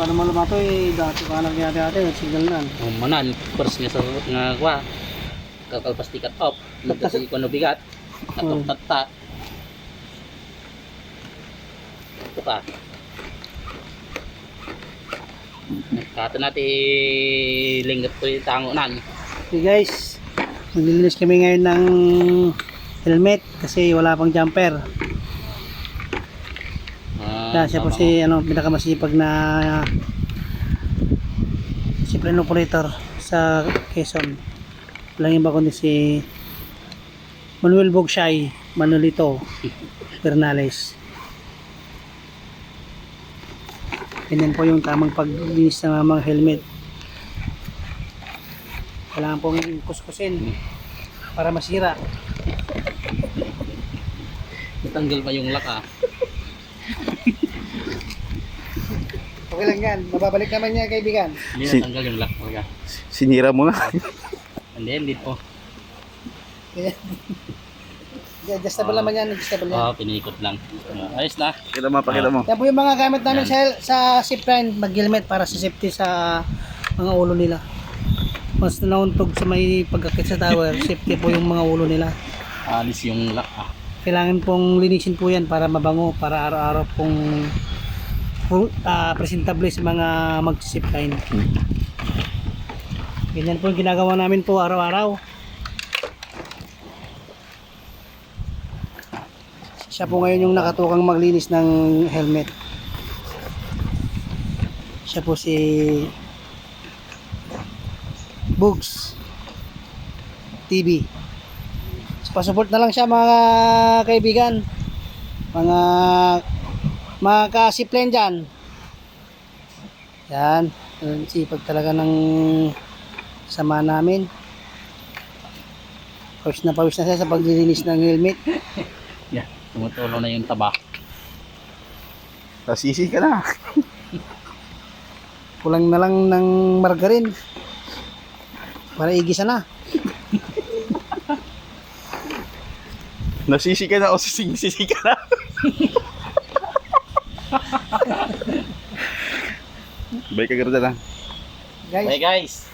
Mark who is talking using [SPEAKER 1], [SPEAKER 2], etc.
[SPEAKER 1] paano mo lumato eh, dati ka lang ate signal na.
[SPEAKER 2] Manan, first nga sa nga kwa. Kakalpas tikat up. Nagkasi ko no bigat. Natugtata. Ito ka. Nagkata natin linggat po yung tangunan.
[SPEAKER 1] Okay guys, maglilinis kami ngayon ng helmet kasi wala pang jumper. Siya po si pinakamasipag na si Pren Operator sa Quezon. Walang iba kundi si Manuel Bogshay Manolito Bernales. Ganyan po yung tamang paglinis ng mga helmet. Kailangan pong kuskusin para masira.
[SPEAKER 2] Natanggal pa yung laka.
[SPEAKER 1] Okay lang yan, mababalik naman niya kaibigan.
[SPEAKER 2] Hindi natanggal yung laka talaga.
[SPEAKER 3] Sinira mo na.
[SPEAKER 2] Hindi po.
[SPEAKER 1] Adjustable naman yan, adjustable yan.
[SPEAKER 2] Oo, pinikot lang. Ayos na.
[SPEAKER 3] Pakita mo, pakita mo.
[SPEAKER 1] Yan po yung mga gamit namin sa zipline, mag-helmet para sa safety sa mga ulo nila. Mas nauntog sa may pagkakit sa tower, safety po yung mga ulo nila.
[SPEAKER 2] Alis yung laka.
[SPEAKER 1] Kailangan pong linisin po yan para mabango, para araw-araw pong presentable sa mga mag-zipline. Ganyan po yung ginagawa namin po araw-araw. Siya po ngayon yung nakatukang maglinis ng helmet. Siya po si Bugs TV. So, pasupport na lang siya mga kaibigan, mga ka-zipline dyan. Yan, sipag talaga ng sama namin. Pawis na siya sa paglilinis ng helmet.
[SPEAKER 2] Yeah, tumutulo na yung taba.
[SPEAKER 3] Nasisi ka na.
[SPEAKER 1] Kulang na lang ng margarine para igisa na.
[SPEAKER 3] Nasisi ka na o sising-sisi ka na. Bye ka na.
[SPEAKER 1] Guys,
[SPEAKER 2] Bye guys.